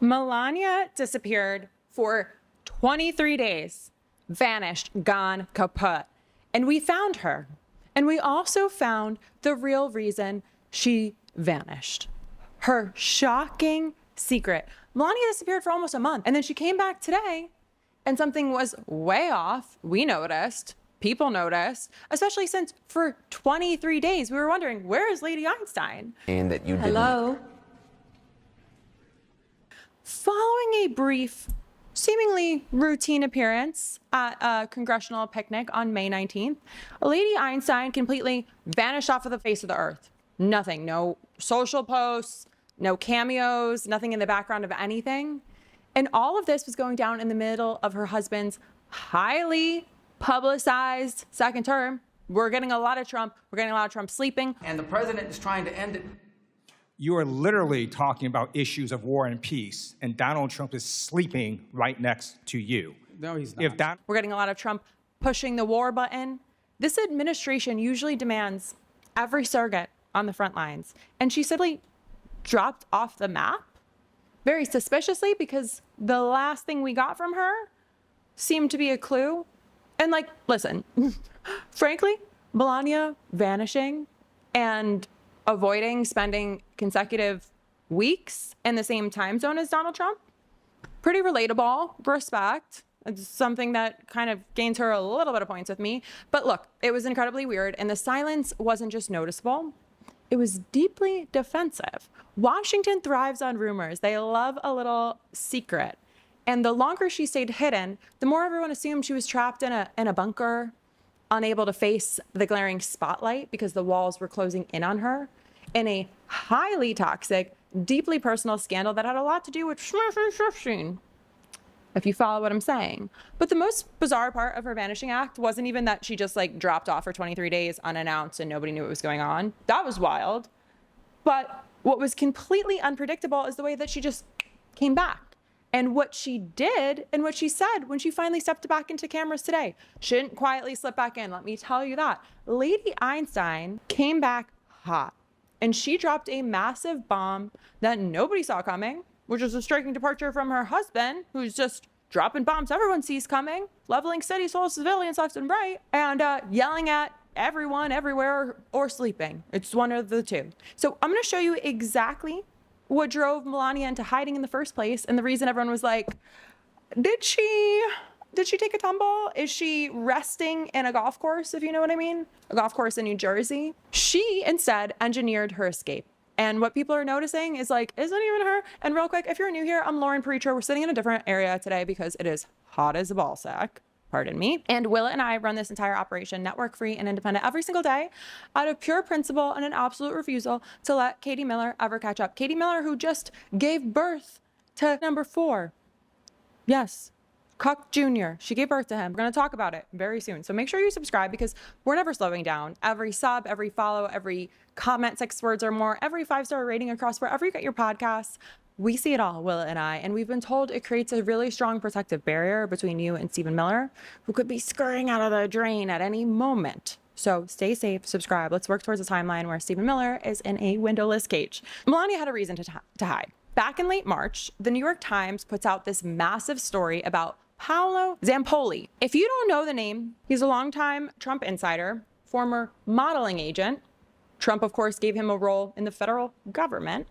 Melania disappeared for 23 days, vanished, gone, kaput. And we found her. And we also found the real reason she vanished. Her shocking secret. Melania disappeared for almost a month, and then she came back today, and something was way off. We noticed. People noticed, especially since for 23 days we were wondering, where is Lady Einstein? And that you didn't. Hello? Following a brief, seemingly routine appearance at a congressional picnic on May 19th, Lady Einstein completely vanished off of the face of the earth. Nothing, no social posts, no cameos, nothing in the background of anything. And all of this was going down in the middle of her husband's highly publicized second term. We're getting a lot of Trump. We're getting a lot of Trump sleeping. And the president is trying to end it. You are literally talking about issues of war and peace, and Donald Trump is sleeping right next to you. No, he's not. We're getting a lot of Trump pushing the war button. This administration usually demands every surrogate on the front lines, and she simply dropped off the map very suspiciously, because the last thing we got from her seemed to be a clue. And like, listen, frankly, Melania vanishing and avoiding spending consecutive weeks in the same time zone as Donald Trump, pretty relatable, respect. It's something that kind of gains her a little bit of points with me. But look, it was incredibly weird, and the silence wasn't just noticeable, it was deeply defensive. Washington thrives on rumors. They love a little secret. And the longer she stayed hidden, the more everyone assumed she was trapped in a bunker, unable to face the glaring spotlight because the walls were closing in on her, in a highly toxic, deeply personal scandal that had a lot to do with if you follow what I'm saying. But the most bizarre part of her vanishing act wasn't even that she just like dropped off for 23 days unannounced and nobody knew what was going on. That was wild. But what was completely unpredictable is the way that she just came back. And what she did and what she said when she finally stepped back into cameras today. She didn't quietly slip back in, let me tell you that. Lady Einstein came back hot, and she dropped a massive bomb that nobody saw coming, which is a striking departure from her husband, who's just dropping bombs everyone sees coming, leveling cities full of civilians left and right, and yelling at everyone, everywhere, or sleeping. It's one of the two. So I'm gonna show you exactly what drove Melania into hiding in the first place, and the reason everyone was like, did she take a tumble? Is she resting in a golf course, if you know what I mean? A golf course in New Jersey. She instead engineered her escape. And what people are noticing is like, isn't even her? And real quick, if you're new here, I'm Lauren Preacher. We're sitting in a different area today because it is hot as a ball sack. Pardon me. And Willa and I run this entire operation network free and independent every single day out of pure principle and an absolute refusal to let Katie Miller ever catch up. Katie Miller, who just gave birth to number 4. Yes, Cuck Jr. She gave birth to him. We're going to talk about it very soon. So make sure you subscribe, because we're never slowing down. Every sub, every follow, every comment 6 words or more, every 5-star rating across wherever you get your podcasts. We see it all, Willa and I, and we've been told it creates a really strong protective barrier between you and Stephen Miller, who could be scurrying out of the drain at any moment. So stay safe, subscribe. Let's work towards a timeline where Stephen Miller is in a windowless cage. Melania had a reason to hide. Back in late March, the New York Times puts out this massive story about Paolo Zampoli. If you don't know the name, he's a longtime Trump insider, former modeling agent. Trump, of course, gave him a role in the federal government.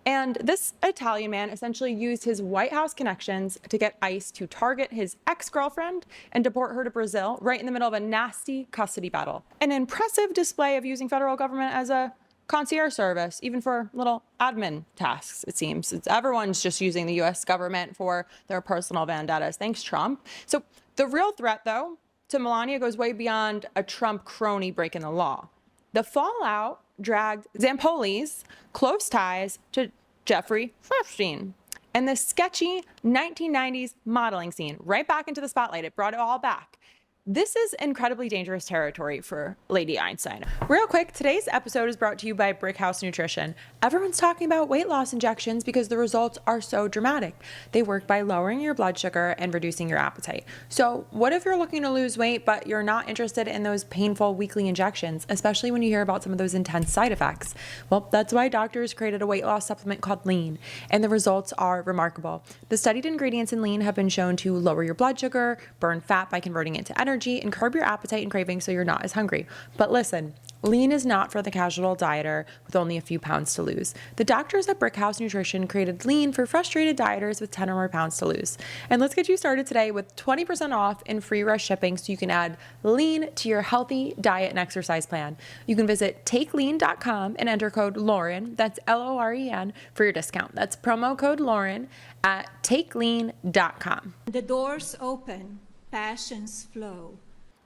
And this Italian man essentially used his White House connections to get ICE to target his ex-girlfriend and deport her to Brazil right in the middle of a nasty custody battle. An impressive display of using federal government as a concierge service, even for little admin tasks, it seems. Everyone's just using the US government for their personal vendettas. Thanks, Trump. So the real threat, though, to Melania goes way beyond a Trump crony breaking the law. The fallout dragged Zampoli's close ties to Jeffrey Epstein and the sketchy 1990s modeling scene right back into the spotlight. It brought it all back. This is incredibly dangerous territory for Lady Einstein. Real quick, today's episode is brought to you by Brickhouse Nutrition. Everyone's talking about weight loss injections because the results are so dramatic. They work by lowering your blood sugar and reducing your appetite. So what if you're looking to lose weight, but you're not interested in those painful weekly injections, especially when you hear about some of those intense side effects? Well, that's why doctors created a weight loss supplement called Lean, and the results are remarkable. The studied ingredients in Lean have been shown to lower your blood sugar, burn fat by converting it to energy, and curb your appetite and cravings so you're not as hungry. But listen, Lean is not for the casual dieter with only a few pounds to lose. The doctors at Brickhouse Nutrition created Lean for frustrated dieters with 10 or more pounds to lose. And let's get you started today with 20% off and free rush shipping so you can add Lean to your healthy diet and exercise plan. You can visit takelean.com and enter code Lauren, that's Loren, for your discount. That's promo code Lauren at takelean.com. The doors open, passions flow.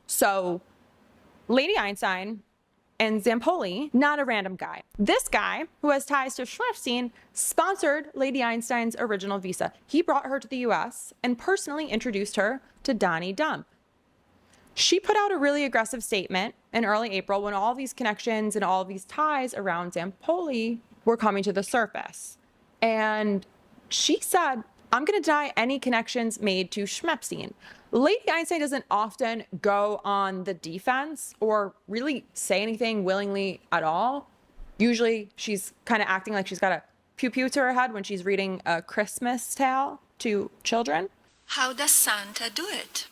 So, Lady Einstein and Zampoli, not a random guy. This guy, who has ties to Schleifstein, sponsored Lady Einstein's original visa. He brought her to the US and personally introduced her to Donnie Dump. She put out a really aggressive statement in early April when all these connections and all these ties around Zampoli were coming to the surface. And she said, I'm going to deny any connections made to Schleifstein. Lady Einstein doesn't often go on the defense or really say anything willingly at all. Usually she's kind of acting like she's got a pew-pew to her head when she's reading A Christmas Tale to children. How does Santa do it?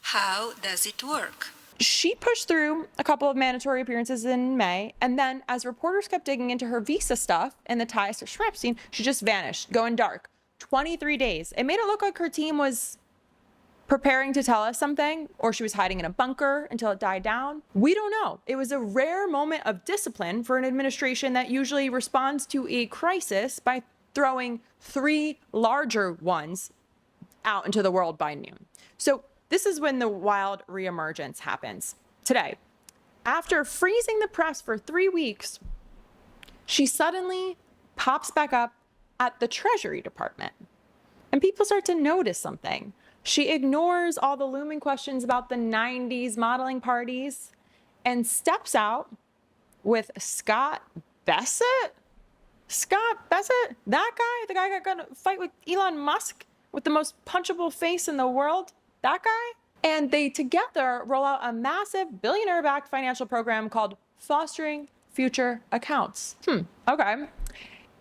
How does it work? She pushed through a couple of mandatory appearances in May, and then as reporters kept digging into her visa stuff and the ties to Schleifstein, she just vanished, going dark. 23 days. It made it look like her team was preparing to tell us something, or she was hiding in a bunker until it died down. We don't know. It was a rare moment of discipline for an administration that usually responds to a crisis by throwing 3 larger ones out into the world by noon. So this is when the wild reemergence happens. Today, after freezing the press for 3 weeks, she suddenly pops back up at the Treasury Department. And people start to notice something. She ignores all the looming questions about the 90s modeling parties and steps out with Scott Bassett? Scott Bassett? That guy? The guy got to fight with Elon Musk with the most punchable face in the world? That guy? And they together roll out a massive billionaire-backed financial program called Fostering Future Accounts. Okay.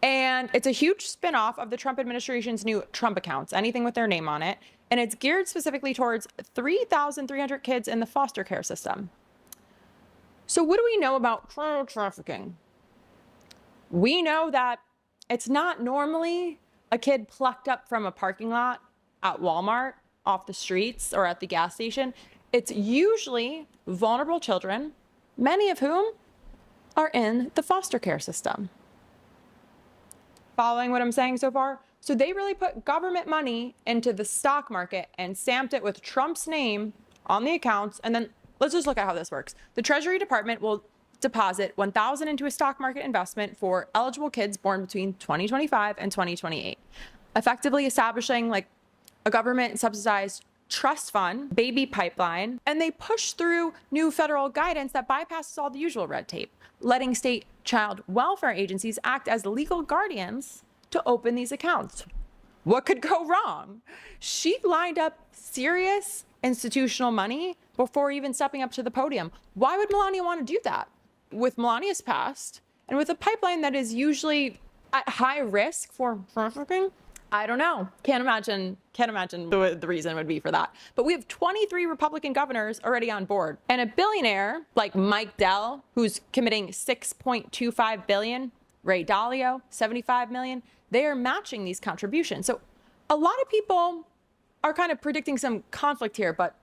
And it's a huge spinoff of the Trump administration's new Trump accounts, anything with their name on it. And it's geared specifically towards 3,300 kids in the foster care system. So what do we know about child trafficking? We know that it's not normally a kid plucked up from a parking lot at Walmart, off the streets, or at the gas station. It's usually vulnerable children, many of whom are in the foster care system. Following what I'm saying so far? So they really put government money into the stock market and stamped it with Trump's name on the accounts. And then let's just look at how this works. The Treasury Department will deposit $1,000 into a stock market investment for eligible kids born between 2025 and 2028, effectively establishing like a government subsidized trust fund, baby pipeline, and they push through new federal guidance that bypasses all the usual red tape, letting state child welfare agencies act as legal guardians to open these accounts. What could go wrong? She lined up serious institutional money before even stepping up to the podium. Why would Melania want to do that? With Melania's past and with a pipeline that is usually at high risk for trafficking, I don't know. Can't imagine what the reason would be for that. But we have 23 Republican governors already on board. And a billionaire like Mike Dell, who's committing $6.25 billion, Ray Dalio, $75 million, they are matching these contributions. So a lot of people are kind of predicting some conflict here, but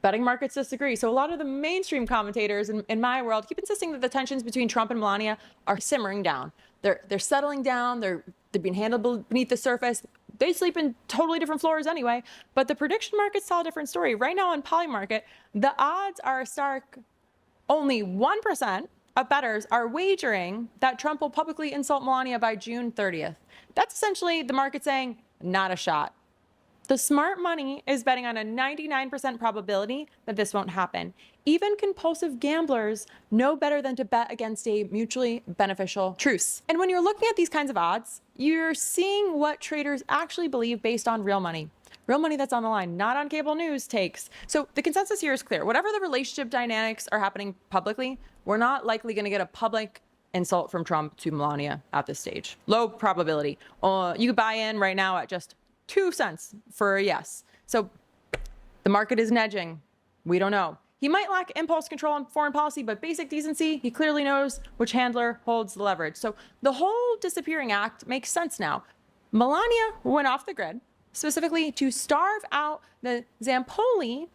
betting markets disagree. So a lot of the mainstream commentators in my world keep insisting that the tensions between Trump and Melania are simmering down. They're settling down. They're being handled beneath the surface. They sleep in totally different floors anyway. But the prediction markets tell a different story. Right now on Polymarket, the odds are stark. Only 1% of bettors are wagering that Trump will publicly insult Melania by June 30th. That's essentially the market saying, not a shot. The smart money is betting on a 99% probability that this won't happen. Even compulsive gamblers know better than to bet against a mutually beneficial truce. And when you're looking at these kinds of odds, you're seeing what traders actually believe based on real money that's on the line, not on cable news takes. So the consensus here is clear. Whatever the relationship dynamics are happening publicly, we're not likely going to get a public insult from Trump to Melania at this stage. Low probability. You could buy in right now at just 2 cents for a yes. So the market is edging. We don't know. He might lack impulse control on foreign policy, but basic decency, he clearly knows which handler holds the leverage. So the whole disappearing act makes sense now. Melania went off the grid specifically to starve out the Zampoli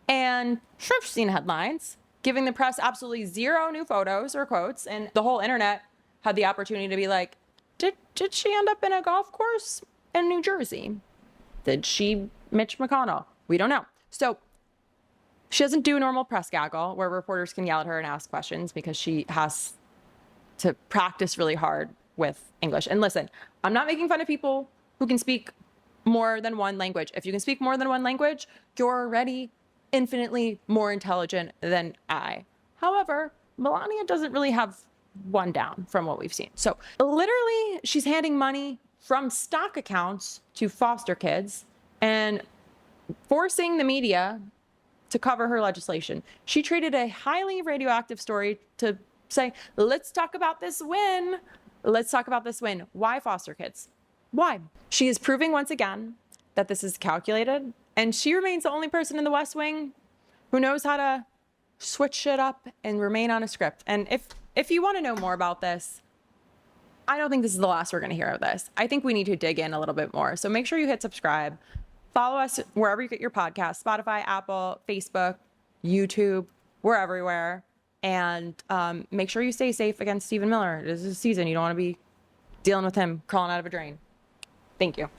and Shrifstein headlines, giving the press absolutely zero new photos or quotes. And the whole internet had the opportunity to be like, did she end up in a golf course in New Jersey? Did she Mitch McConnell? We don't know. So she doesn't do normal press gaggle where reporters can yell at her and ask questions because she has to practice really hard with English. And listen, I'm not making fun of people who can speak more than one language. If you can speak more than one language, you're already infinitely more intelligent than I. However, Melania doesn't really have one down from what we've seen. So literally, she's handing money from stock accounts to foster kids and forcing the media to cover her legislation. She treated a highly radioactive story to say, let's talk about this win. Let's talk about this win. Why foster kids? Why? She is proving once again that this is calculated, and she remains the only person in the West Wing who knows how to switch shit up and remain on a script. And if you want to know more about this, I don't think this is the last we're going to hear of this. I think we need to dig in a little bit more. So make sure you hit subscribe. Follow us wherever you get your podcasts, Spotify, Apple, Facebook, YouTube. We're everywhere. And make sure you stay safe against Stephen Miller. This is a season. You don't want to be dealing with him crawling out of a drain. Thank you.